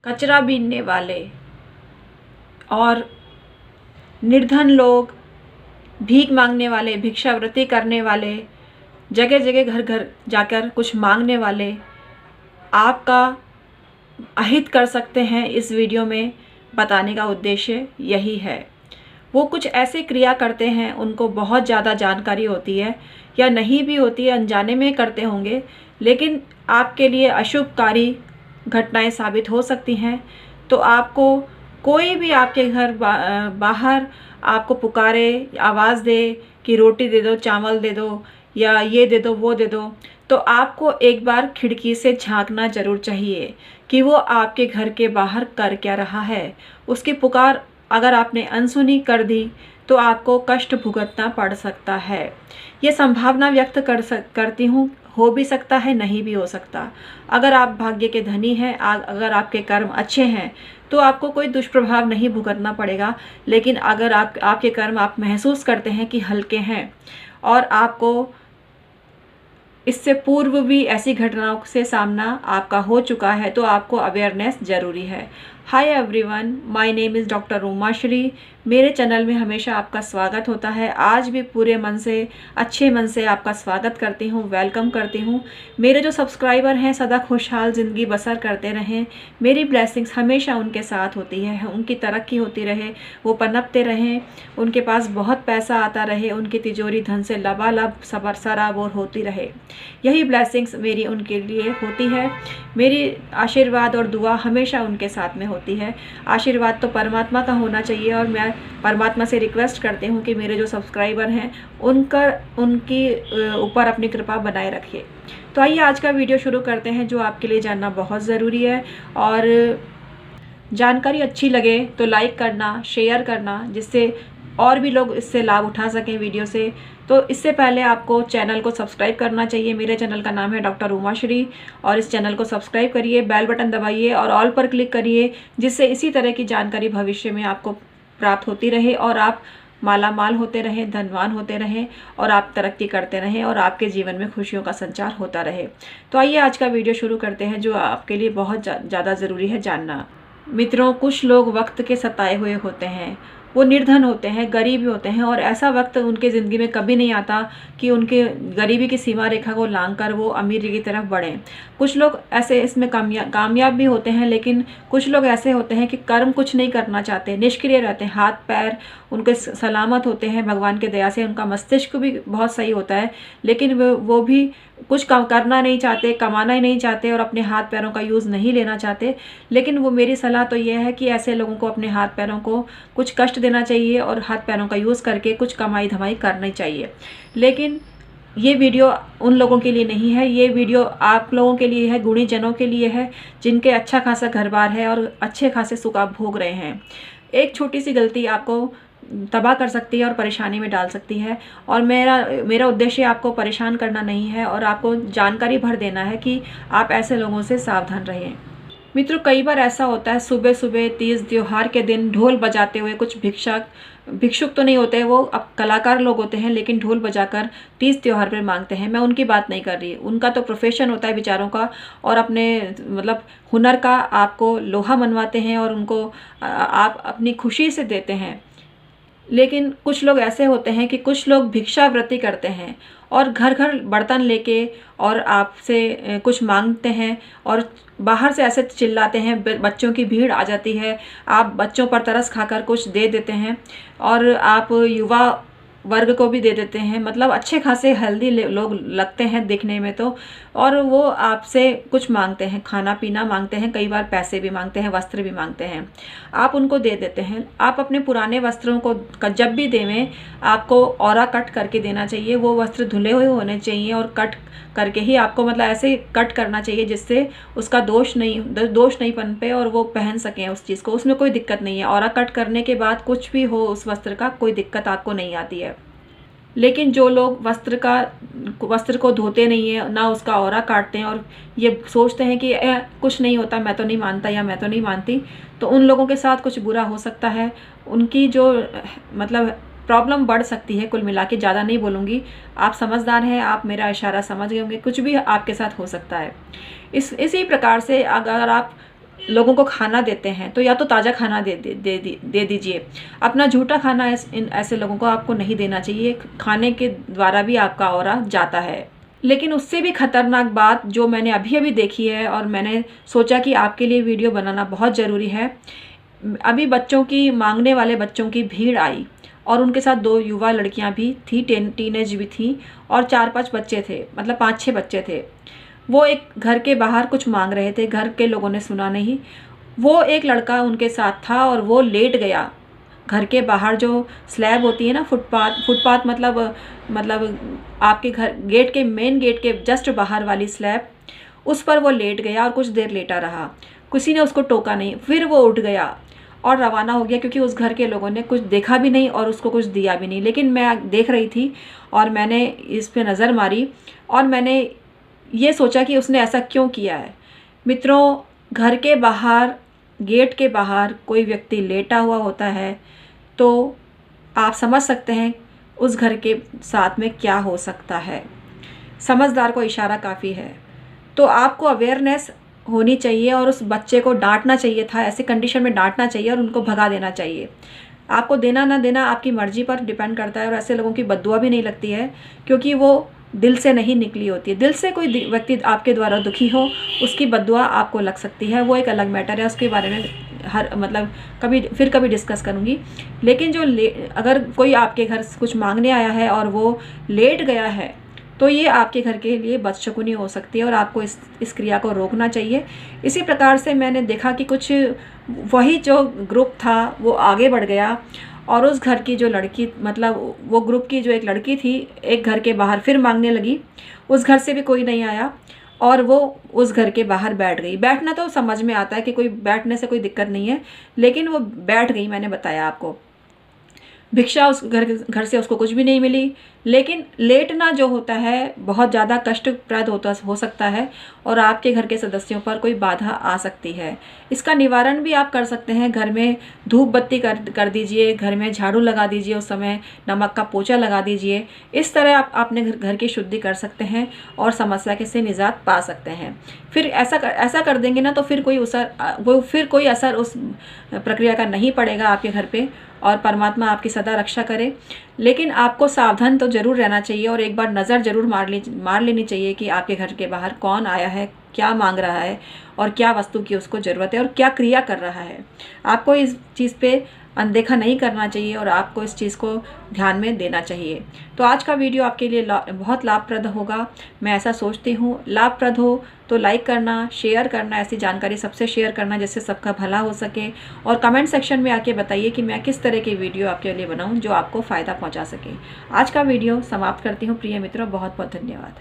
कचरा बीनने वाले और निर्धन लोग, भीख मांगने वाले, भिक्षावृत्ति करने वाले, जगह जगह घर घर जाकर कुछ मांगने वाले आपका अहित कर सकते हैं। इस वीडियो में बताने का उद्देश्य यही है। वो कुछ ऐसे क्रिया करते हैं, उनको बहुत ज़्यादा जानकारी होती है या नहीं भी होती है, अनजाने में करते होंगे, लेकिन आपके लिए अशुभकारी घटनाएं साबित हो सकती हैं। तो आपको कोई भी आपके घर बाहर आपको पुकारे, आवाज़ दे कि रोटी दे दो, चावल दे दो, या ये दे दो, वो दे दो, तो आपको एक बार खिड़की से झांकना ज़रूर चाहिए कि वो आपके घर के बाहर कर क्या रहा है। उसकी पुकार अगर आपने अनसुनी कर दी तो आपको कष्ट भुगतना पड़ सकता है। ये संभावना व्यक्त करती हूँ, हो भी सकता है, नहीं भी हो सकता। अगर आप भाग्य के धनी हैं, अगर आपके कर्म अच्छे हैं तो आपको कोई दुष्प्रभाव नहीं भुगतना पड़ेगा। लेकिन अगर आपके कर्म आप महसूस करते हैं कि हल्के हैं और आपको इससे पूर्व भी ऐसी घटनाओं से सामना आपका हो चुका है, तो आपको अवेयरनेस ज़रूरी है। Hi everyone, my name is doctor Umashree. मेरे चैनल में हमेशा आपका स्वागत होता है। आज भी पूरे मन से, अच्छे मन से आपका स्वागत करती हूँ, वेलकम करती हूँ। मेरे जो सब्सक्राइबर हैं सदा खुशहाल ज़िंदगी बसर करते रहें। मेरी ब्लेसिंग्स हमेशा उनके साथ होती है, उनकी तरक्की होती रहे, वो पनपते रहें, उनके पास बहुत पैसा आता रहे, उनकी तिजोरी धन से लबालब सराबोर होती रहे। यही ब्लेसिंग्स मेरी उनके लिए होती है। मेरी आशीर्वाद और दुआ हमेशा उनके साथ में होती है। आशीर्वाद तो परमात्मा का होना चाहिए और मैं परमात्मा से रिक्वेस्ट करती हूँ कि मेरे जो सब्सक्राइबर हैं उनकी ऊपर अपनी कृपा बनाए रखिए। तो आइए आज का वीडियो शुरू करते हैं, जो आपके लिए जानना बहुत ज़रूरी है। और जानकारी अच्छी लगे तो लाइक करना, शेयर करना, जिससे और भी लोग इससे लाभ उठा सकें वीडियो से। तो इससे पहले आपको चैनल को सब्सक्राइब करना चाहिए। मेरे चैनल का नाम है डॉक्टर उमाश्री और इस चैनल को सब्सक्राइब करिए, बेल बटन दबाइए और ऑल पर क्लिक करिए, जिससे इसी तरह की जानकारी भविष्य में आपको प्राप्त होती रहे और आप माला माल होते रहें, धनवान होते रहें और आप तरक्की करते रहें और आपके जीवन में खुशियों का संचार होता रहे। तो आइए आज का वीडियो शुरू करते हैं, जो आपके लिए बहुत ज़्यादा ज़रूरी है जानना। मित्रों, कुछ लोग वक्त के सताए हुए होते हैं, वो निर्धन होते हैं, गरीब होते हैं, और ऐसा वक्त उनके ज़िंदगी में कभी नहीं आता कि उनके गरीबी की सीमा रेखा को लांघकर वो अमीरी की तरफ बढ़ें। कुछ लोग ऐसे इसमें कामयाब भी होते हैं, लेकिन कुछ लोग ऐसे होते हैं कि कर्म कुछ नहीं करना चाहते, निष्क्रिय रहते हैं, हाथ पैर उनके सलामत होते हैं भगवान के दया से, उनका मस्तिष्क भी बहुत सही होता है, लेकिन वो भी कुछ करना नहीं चाहते, कमाना ही नहीं चाहते और अपने हाथ पैरों का यूज़ नहीं लेना चाहते। लेकिन वो मेरी सलाह तो ये है कि ऐसे लोगों को अपने हाथ पैरों को कुछ कष्ट देना चाहिए और हाथ पैरों का यूज़ करके कुछ कमाई धमाई करनी चाहिए। लेकिन ये वीडियो उन लोगों के लिए नहीं है, ये वीडियो आप लोगों के लिए है, गुणी जनों के लिए है, जिनके अच्छा खासा घर बार है और अच्छे खासे सुख आप भोग रहे हैं। एक छोटी सी गलती आपको तबाह कर सकती है और परेशानी में डाल सकती है। और मेरा उद्देश्य आपको परेशान करना नहीं है और आपको जानकारी भर देना है कि आप ऐसे लोगों से सावधान रहें। मित्रों, कई बार ऐसा होता है, सुबह सुबह तीज त्योहार के दिन ढोल बजाते हुए कुछ भिक्षुक तो नहीं होते हैं, वो अब कलाकार लोग होते हैं, लेकिन ढोल बजाकर तीज त्योहार पर मांगते हैं। मैं उनकी बात नहीं कर रही, उनका तो प्रोफेशन होता है बेचारों का, और अपने मतलब हुनर का आपको लोहा मनवाते हैं और उनको आप अपनी खुशी से देते हैं। लेकिन कुछ लोग ऐसे होते हैं कि कुछ लोग भिक्षावृत्ति करते हैं और घर घर बर्तन लेके और आपसे कुछ मांगते हैं और बाहर से ऐसे चिल्लाते हैं, बच्चों की भीड़ आ जाती है, आप बच्चों पर तरस खाकर कुछ दे देते हैं और आप युवा वर्ग को भी दे देते हैं। मतलब अच्छे खासे हेल्दी लोग लगते हैं दिखने में तो, और वो आपसे कुछ मांगते हैं, खाना पीना मांगते हैं, कई बार पैसे भी मांगते हैं, वस्त्र भी मांगते हैं, आप उनको दे देते हैं। आप अपने पुराने वस्त्रों को जब भी देवें, आपको औरा कट करके देना चाहिए। वो वस्त्र धुले हुए होने चाहिए और कट करके ही आपको, मतलब ऐसे कट करना चाहिए जिससे उसका दोष नहीं पनपे और वो पहन सकें उस चीज़ को, उसमें कोई दिक्कत नहीं है। औरा कट करने के बाद कुछ भी हो उस वस्त्र का, कोई दिक्कत आपको नहीं आती है। लेकिन जो लोग वस्त्र को धोते नहीं है, ना उसका औरा काटते हैं और ये सोचते हैं कि कुछ नहीं होता, मैं तो नहीं मानता या मैं तो नहीं मानती, तो उन लोगों के साथ कुछ बुरा हो सकता है। उनकी जो मतलब प्रॉब्लम बढ़ सकती है। कुल मिला के ज़्यादा नहीं बोलूँगी, आप समझदार हैं, आप मेरा इशारा समझ गए होंगे, कुछ भी आपके साथ हो सकता है। इसी प्रकार से अगर आप लोगों को खाना देते हैं तो या तो ताज़ा खाना दे दीजिए। अपना झूठा खाना इन ऐसे लोगों को आपको नहीं देना चाहिए। खाने के द्वारा भी आपका ऑरा जाता है। लेकिन उससे भी खतरनाक बात जो मैंने अभी अभी देखी है और मैंने सोचा कि आपके लिए वीडियो बनाना बहुत ज़रूरी है। अभी बच्चों की, मांगने वाले बच्चों की भीड़ आई और उनके साथ 2 युवा लड़कियां भी थी, टीनेज भी थी और 4-5 बच्चे थे, मतलब 5-6 बच्चे थे। वो एक घर के बाहर कुछ मांग रहे थे, घर के लोगों ने सुना नहीं। वो एक लड़का उनके साथ था और वो लेट गया। घर के बाहर जो स्लैब होती है ना, फुटपाथ मतलब आपके घर गेट के, मेन गेट के जस्ट बाहर वाली स्लैब, उस पर वो लेट गया और कुछ देर लेटा रहा। किसी ने उसको टोका नहीं। फिर वो उठ गया और रवाना हो गया, क्योंकि उस घर के लोगों ने कुछ देखा भी नहीं और उसको कुछ दिया भी नहीं। लेकिन मैं देख रही थी और मैंने इस पे नज़र मारी और मैंने ये सोचा कि उसने ऐसा क्यों किया है। मित्रों, घर के बाहर, गेट के बाहर कोई व्यक्ति लेटा हुआ होता है तो आप समझ सकते हैं उस घर के साथ में क्या हो सकता है। समझदार को इशारा काफ़ी है। तो आपको अवेयरनेस होनी चाहिए और उस बच्चे को डांटना चाहिए था, ऐसे कंडीशन में डांटना चाहिए और उनको भगा देना चाहिए। आपको देना ना देना आपकी मर्जी पर डिपेंड करता है और ऐसे लोगों की बद्दुआ भी नहीं लगती है, क्योंकि वो दिल से नहीं निकली होती है। दिल से कोई व्यक्ति आपके द्वारा दुखी हो, उसकी बद्दुआ आपको लग सकती है, वो एक अलग मैटर है। उसके बारे में कभी डिस्कस करूँगी। लेकिन अगर कोई आपके घर कुछ मांगने आया है और वो लेट गया है तो ये आपके घर के लिए बदशगुनी हो सकती है और आपको इस क्रिया को रोकना चाहिए। इसी प्रकार से मैंने देखा कि कुछ वही जो ग्रुप था वो आगे बढ़ गया और उस घर की जो लड़की, मतलब वो ग्रुप की जो एक लड़की थी, एक घर के बाहर फिर मांगने लगी। उस घर से भी कोई नहीं आया और वो उस घर के बाहर बैठ गई। बैठना तो समझ में आता है कि कोई बैठने से कोई दिक्कत नहीं है, लेकिन वो बैठ गई। मैंने बताया आपको, भिक्षा उस घर से उसको कुछ भी नहीं मिली। लेकिन लेटना जो होता है बहुत ज़्यादा कष्टप्रद हो सकता है और आपके घर के सदस्यों पर कोई बाधा आ सकती है। इसका निवारण भी आप कर सकते हैं। घर में धूप बत्ती कर दीजिए, घर में झाड़ू लगा दीजिए, उस समय नमक का पोछा लगा दीजिए। इस तरह आप अपने घर की शुद्धि कर सकते हैं और समस्या से निजात पा सकते हैं। फिर ऐसा कर देंगे ना तो फिर कोई असर उस प्रक्रिया का नहीं पड़ेगा आपके घर पे और परमात्मा आपकी सदा रक्षा करे। लेकिन आपको सावधान तो ज़रूर रहना चाहिए और एक बार नज़र ज़रूर मार लेनी चाहिए कि आपके घर के बाहर कौन आया है, क्या मांग रहा है और क्या वस्तु की उसको ज़रूरत है और क्या क्रिया कर रहा है। आपको इस चीज़ पे अनदेखा नहीं करना चाहिए और आपको इस चीज़ को ध्यान में देना चाहिए। तो आज का वीडियो आपके लिए बहुत लाभप्रद होगा, मैं ऐसा सोचती हूँ। लाभप्रद हो तो लाइक करना, शेयर करना, ऐसी जानकारी सबसे शेयर करना जिससे सबका भला हो सके। और कमेंट सेक्शन में आके बताइए कि मैं किस तरह की वीडियो आपके लिए बनाऊँ जो आपको फ़ायदा पहुँचा सके। आज का वीडियो समाप्त करती हूँ प्रिय मित्रों, बहुत बहुत धन्यवाद।